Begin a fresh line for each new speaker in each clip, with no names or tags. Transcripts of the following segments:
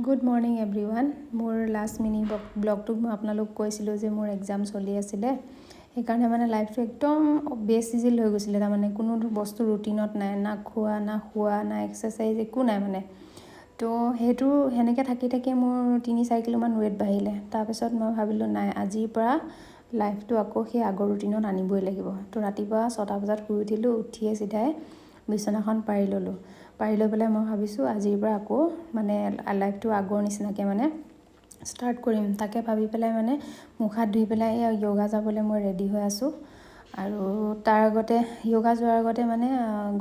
Good morning everyone. মোৰ last mini ব্লগটোত মই আপোনালোক কৈছিলোঁ যে মোৰ এক্সাম চলি আছিলে, সেইকাৰণে মানে লাইফটো একদম বেচিজিল হৈ গৈছিলে। তাৰমানে কোনো বস্তু ৰুটিনত নাই, না খোৱা না শোৱা না এক্সাৰচাইজ, একো নাই মানে। তো সেইটো সেনেকৈ থাকি থাকি মোৰ 3-4 কিলোমান ৱেইট বাঢ়িলে। তাৰপিছত মই ভাবিলোঁ নাই, আজিৰ পৰা লাইফটো আকৌ সেই আগৰ ৰুটিনত আনিবই লাগিব। তো ৰাতিপুৱা 6টা বজাত শুই উঠিলোঁ, উঠিয়ে চিধাই বিচনাখন পাৰি ল'লোঁ। পাৰি লৈ পেলাই মই ভাবিছোঁ আজিৰ পৰা আকৌ মানে লাইফটো আগৰ নিচিনাকৈ মানে ষ্টাৰ্ট কৰিম। তাকে ভাবি পেলাই মানে মুখ হাত ধুই পেলাই য়োগা যাবলৈ মই ৰেডি হৈ আছোঁ। আৰু তাৰ আগতে য়োগা যোৱাৰ আগতে মানে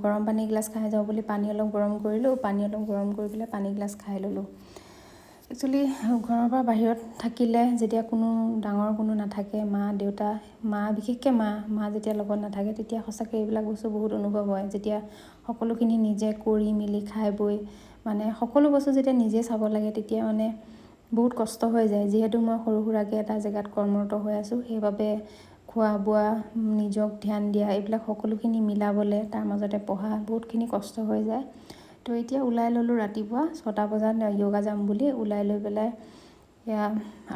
গৰম পানী এগিলাচ খাই যাওঁ বুলি পানী অলপ গৰম কৰিলোঁ। পানী অলপ গৰম কৰি পেলাই পানী এগিলাচ খাই ল'লোঁ। একচুৱেলি ঘৰৰ পৰা বাহিৰত থাকিলে যেতিয়া কোনো নাথাকে, মা দেউতা, বিশেষকৈ মা যেতিয়া লগত নাথাকে, তেতিয়া সঁচাকৈ এইবিলাক বস্তু বহুত অনুভৱ হয়। যেতিয়া সকলোখিনি নিজে কৰি মেলি খাই বৈ মানে সকলো বস্তু যেতিয়া নিজে চাব লাগে, তেতিয়া মানে বহুত কষ্ট হৈ যায়। যিহেতু মই সৰু সুৰাকৈ এটা জেগাত কৰ্মৰত হৈ আছোঁ, সেইবাবে খোৱা বোৱা, নিজক ধ্যান দিয়া, এইবিলাক সকলোখিনি মিলাবলৈ, তাৰ মাজতে পঢ়া, বহুতখিনি কষ্ট হৈ যায়। তো এতিয়া ওলাই ল'লোঁ ৰাতিপুৱা 6টা বজাত য়োগা যাম বুলি। ওলাই লৈ পেলাই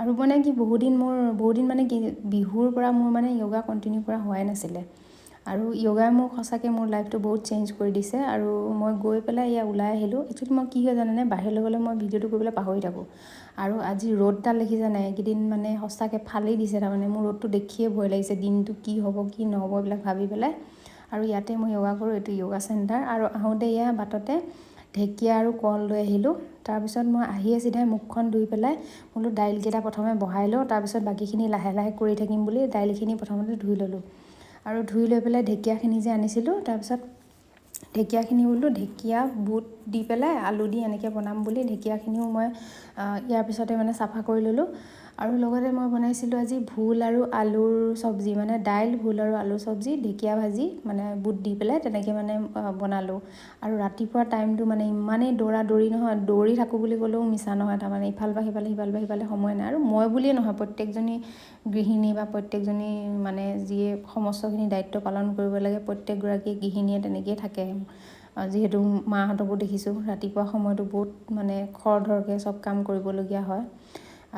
আৰু মানে কি বহুদিন মানে কি বিহুৰ পৰা মোৰ মানে য়োগা কণ্টিনিউ কৰা হোৱাই নাছিলে। আৰু য়োগাই সঁচাকৈ মোৰ লাইফটো বহুত চেঞ্জ কৰি দিছে। আৰু মই গৈ পেলাই ওলাই আহিলোঁ। একচুৱেলি মই কি হয় জানেনে, বাহিৰলৈ গ'লে মই ভিডিঅ'টো কৰিবলৈ পাহৰি থাকোঁ। আৰু আজি ৰ'দডাল দেখিছে নাই, এইকেইদিন মানে সঁচাকৈ ফালি দিছে। তাৰমানে মোৰ ৰ'দটো দেখিয়ে ভয় লাগিছে, দিনটো কি হ'ব কি নহ'ব এইবিলাক ভাবি পেলাই। আৰু ইয়াতে মই য়োগা কৰোঁ, এইটো য়োগা চেণ্টাৰ। আৰু আহোঁতে বাটতে ঢেকীয়া আৰু কল লৈ আহিলোঁ। তাৰপিছত মই আহিয়ে চিধাই মুখখন ধুই পেলাই বোলো দাইলকেইটা প্ৰথমে বহাই লওঁ, তাৰপিছত বাকীখিনি লাহে লাহে কৰি থাকিম বুলি দাইলখিনি প্ৰথমতে ধুই ল'লোঁ। আৰু ধুই লৈ পেলাই ঢেকীয়াখিনি যে আনিছিলোঁ, তাৰপিছত ঢেকীয়াখিনি বোলো ঢেকীয়া বুট দি পেলাই আলু দি এনেকৈ বনাম বুলি ঢেকীয়াখিনিও মই ইয়াৰ পিছতে মানে চাফা কৰি ল'লোঁ। আৰু লগতে মই বনাইছিলোঁ আজি ভোল আৰু আলুৰ চব্জি, মানে দাইল, ভোল আৰু আলুৰ চব্জি, ঢেকীয়া ভাজি, মানে বুট দি পেলাই তেনেকৈ মানে বনালোঁ। আৰু ৰাতিপুৱা টাইমটো মানে ইমানেই দৌৰি নহয়, দৌৰি থাকোঁ বুলি ক'লেও মিছা নহয়। তাৰমানে ইফাল বা সিফালে সময় নাই। আৰু মই বুলিয়ে নহয়, প্ৰত্যেকজনী গৃহিণী বা প্ৰত্যেকজনী মানে যিয়ে সমস্তখিনি দায়িত্ব পালন কৰিব লাগে, প্ৰত্যেকগৰাকী গৃহিণীয়ে তেনেকৈয়ে থাকে। যিহেতু মাহঁতকো দেখিছোঁ ৰাতিপুৱা সময়টো বহুত মানে খৰধৰকৈ চব কাম কৰিবলগীয়া হয়।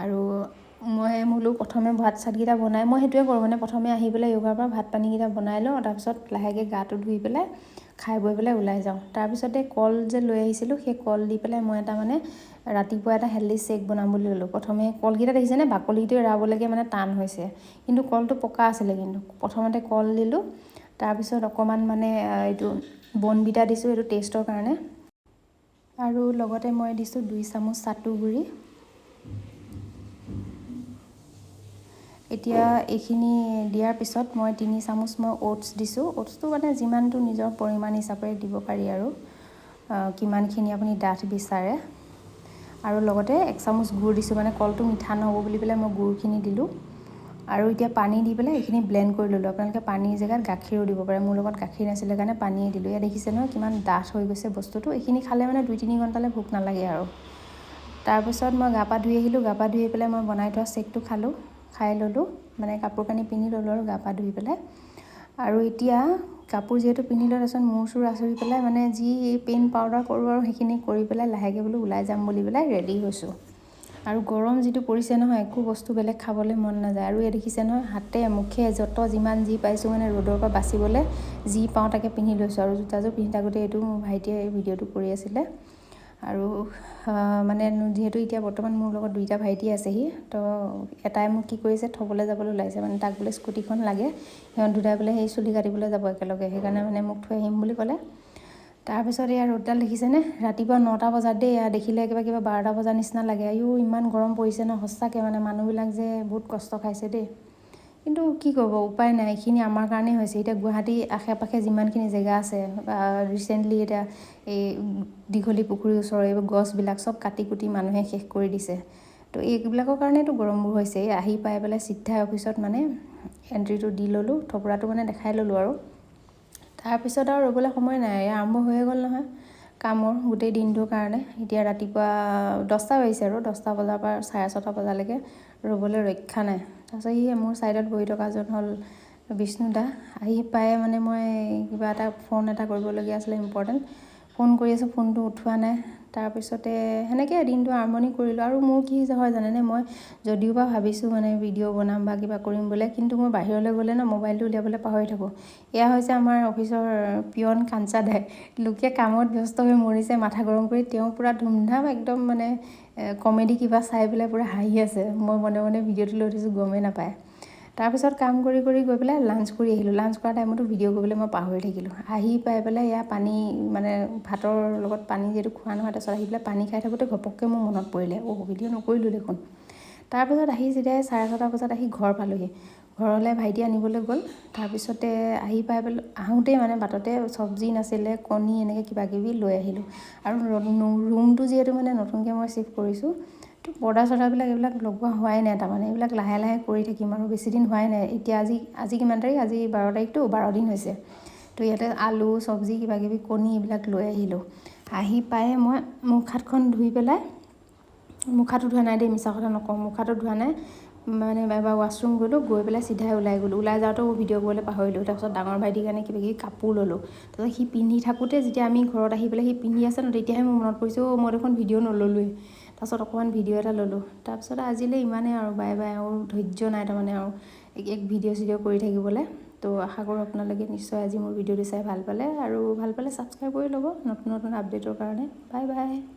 আৰু মই বোলো প্ৰথমে ভাত চাতকেইটা বনাই, মই সেইটোৱে কৰোঁ মানে প্ৰথমে আহি পেলাই য়োগাৰ পৰা ভাত পানীকেইটা বনাই লওঁ, তাৰপিছত লাহেকৈ গাটো ধুই পেলাই খাই বৈ পেলাই ওলাই যাওঁ। তাৰপিছতে কল যে লৈ আহিছিলোঁ, সেই কল দি পেলাই মই এটা মানে ৰাতিপুৱা এটা হেল্ডি শ্বেক বনাম বুলি ল'লোঁ। প্ৰথমে কলকেইটা দেখিছেনে, বাকলিটো এৰাবলৈকে মানে টান হৈছে, কিন্তু কলটো পকা আছিলে। কিন্তু প্ৰথমতে কল দিলোঁ, তাৰপিছত অকণমান মানে এইটো বনবিটা দিছোঁ, এইটো টেষ্টৰ কাৰণে। আৰু লগতে মই দিছোঁ 2 চামুচ চাটু গুড়ি। এতিয়া এইখিনি দিয়াৰ পিছত মই 3 চামুচ মই অ'টছ দিছোঁ। অ'টছটো মানে যিমানটো নিজৰ পৰিমাণ হিচাপে দিব পাৰি আৰু কিমানখিনি আপুনি ডাঠ বিচাৰে। আৰু লগতে 1 চামুচ গুড় দিছোঁ, মানে কলটো মিঠা নহ'ব বুলি পেলাই মই গুড়খিনি দিলোঁ। আৰু এতিয়া পানী দি পেলাই এইখিনি ব্লেণ্ড কৰি ল'লোঁ। আপোনালোকে পানীৰ জেগাত গাখীৰো দিব পাৰে। মোৰ লগত গাখীৰ নাছিলে কাৰণে পানীয়ে দিলোঁ। এয়া দেখিছে নহয় কিমান ডাঠ হৈ গৈছে বস্তুটো। এইখিনি খালে মানে 2-3 ঘণ্টালৈ ভোক নালাগে আৰু। তাৰপিছত মই গা পা ধুই আহিলোঁ। গা পা ধুই পেলাই মই বনাই থোৱা শ্বেকটো খাই ল'লোঁ, মানে কাপোৰ কানি পিন্ধি ল'লোঁ আৰু গা পা ধুই পেলাই। আৰু এতিয়া কাপোৰ যিহেতু পিন্ধি লৈ, তাৰপিছত মূৰ চুৰ আঁচুৰি পেলাই মানে যি পেইণ্ট পাউডাৰ কৰোঁ আৰু সেইখিনি কৰি পেলাই লাহেকৈ বোলো ওলাই যাম বুলি পেলাই ৰেডি হৈছোঁ। আৰু গৰম যিটো পৰিছে নহয়, একো বস্তু বেলেগ খাবলৈ মন নাযায়। আৰু দেখিছে নহয়, হাতে মুখে যিমান যি পাইছোঁ মানে ৰ'দৰ পৰা বাচিবলৈ যি পাওঁ তাকে পিন্ধি লৈছোঁ। আৰু জোতাযোৰ পিন্ধি থাকোঁতে এইটো মোৰ ভাইটিয়ে এই ভিডিঅ'টো কৰি আছিলে। আৰু মানে যিহেতু এতিয়া বৰ্তমান মোৰ লগত 2টা ভাইটি আছেহি, তো এটাই মোক কি কৰিছে, থ'বলৈ যাবলৈ ওলাইছে। মানে তাক বোলে স্কুটিখন লাগে, সিহঁত দুটাই বোলে সেই চুলি কাটিবলৈ যাব একেলগে, সেইকাৰণে মানে মোক থৈ আহিম বুলি ক'লে। তাৰপিছত ৰ'দডাল দেখিছেনে, ৰাতিপুৱা 9টা বজাত দেই, দেখিলে কিবা 12টা বজাৰ নিচিনা লাগে। ইমান গৰম পৰিছে ন, সঁচাকৈ মানে মানুহবিলাক যে বহুত কষ্ট খাইছে দেই। কিন্তু কি কৰিব, উপায় নাই, এইখিনি আমাৰ কাৰণেই হৈছে। এতিয়া গুৱাহাটী আশে পাশে যিমানখিনি জেগা আছে, ৰিচেণ্টলি এতিয়া এই দীঘলী পুখুৰীৰ ওচৰৰ এইবোৰ গছবিলাক চব কাটি কুটি মানুহে শেষ কৰি দিছে। তো এইবিলাকৰ কাৰণেতো গৰমবোৰ হৈছে। আহি পাই পেলাই চিধাই অফিচত মানে এণ্ট্ৰিটো দি ল'লোঁ, থপৰাটো মানে দেখাই ল'লোঁ। আৰু তাৰপিছত আৰু ৰ'বলৈ সময় নাই, আৰম্ভ হৈয়ে গ'ল নহয় কামৰ গোটেই দিনটোৰ কাৰণে। এতিয়া ৰাতিপুৱা 10টা বাজিছে আৰু 10টা বজাৰ পৰা 6:30 বজালৈকে ৰ'বলৈ ৰক্ষা নাই। তাৰপিছত মোৰ ছাইডত বহি থকাজন হ'ল বিষ্ণু দা। আহি পাই মই কিবা এটা ফোন এটা কৰিবলগীয়া আছিলে, ইম্পৰ্টেণ্ট। ফোন কৰি আছোঁ, ফোনটো উঠোৱা নাই। তাৰপিছতে সেনেকৈ দিনটো আৰম্ভণি কৰিলোঁ। আৰু মোৰ কি হয় জানেনে, মই যদিও বা ভাবিছোঁ মানে ভিডিঅ' বনাম বা কিবা কৰিম বোলে, কিন্তু মই বাহিৰলৈ গ'লে ন মোবাইলটো উলিয়াবলৈ পাহৰি থাকোঁ। এয়া হৈছে আমাৰ অফিচৰ পিয়ন কাঞ্চা দাই। লোকে কামত ব্যস্ত হৈ মৰিছে মাথা গৰম কৰি, তেওঁ পূৰা ধুমধাম একদম মানে কমেডি কিবা চাই পেলাই পূৰা হাঁহি আছে। মই মনে মনে ভিডিঅ'টো লৈ থৈছোঁ, গমেই নাপায়। তাৰপিছত কাম কৰি গৈ পেলাই লাঞ্চ কৰি আহিলোঁ। লাঞ্চ কৰা টাইমতো ভিডিঅ' কৰিবলৈ মই পাহৰি থাকিলোঁ। আহি পাই পেলাই এয়া পানী মানে ভাতৰ লগত পানী যিহেতু খোৱা নহয়, তাৰপিছত আহি পেলাই পানী খাই থাকোঁতে ঘপককৈ মোৰ মনত পৰিলে, ভিডিঅ' নকৰিলোঁ দেখোন। তাৰপিছত আহি যেতিয়া 6:30 বজাত আহি ঘৰ পালোহি, ঘৰলৈ ভাইটি আনিবলৈ গ'ল। তাৰপিছতে আহি পাই পেলাই আহোঁতেই মানে বাটতে চব্জি নাছিলে, কণী এনেকৈ কিবাকিবি লৈ আহিলোঁ। আৰু ৰুমটো যিহেতু মানে নতুনকৈ মই চিফ্ট কৰিছোঁ, তো পৰ্দা চৰ্দাবিলাক এইবিলাক লগোৱা হোৱাই নাই। তাৰমানে এইবিলাক লাহে লাহে কৰি থাকিম আৰু, বেছি দিন হোৱাই নাই। এতিয়া আজি কিমান তাৰিখ? আজি 12 তাৰিখটো, 12 দিন হৈছে। তো ইয়াতে আলু চব্জি কিবাকিবি কণী এইবিলাক লৈ আহিলোঁ। আহি পায়ে মই মুখ হাতখন ধুই পেলাই, মুখ হাতো ধোৱা নাই দেই, মিছা কথা নকওঁ, মুখ হাতো ধোৱা নাই, মানে এবাৰ ৱাছৰুম গ'লোঁ, গৈ পেলাই চিধাই ওলাই গ'লোঁ। ওলাই যাওঁতেও ভিডিঅ' কৰিবলৈ পাহৰিলোঁ। তাৰপিছত ডাঙৰ ভাইটিৰ কাৰণে কিবাকিবি কাপোৰ ল'লোঁ। তাৰপিছত সি পিন্ধি থাকোঁতে যেতিয়া আমি ঘৰত আহি পেলাই সি পিন্ধি আছে ন, তেতিয়াহে মোৰ মনত পৰিছে, মই দেখোন ভিডিঅ' নল'লোৱেই। তাৰপিছত অকণমান ভিডিঅ' এটা ল'লোঁ। তাৰপিছত আজিলৈ ইমানেই আৰু, বাই বাই। আৰু ধৈৰ্য নাই তাৰমানে আৰু এক ভিডিঅ' চিডিঅ' কৰি থাকিবলৈ। তো আশা কৰোঁ আপোনালোকে নিশ্চয় আজি মোৰ ভিডিঅ'টো চাই ভাল পালে, আৰু ভাল পালে ছাবস্ক্ৰাইব কৰি ল'ব নতুন নতুন আপডেটৰ কাৰণে। Bye bye.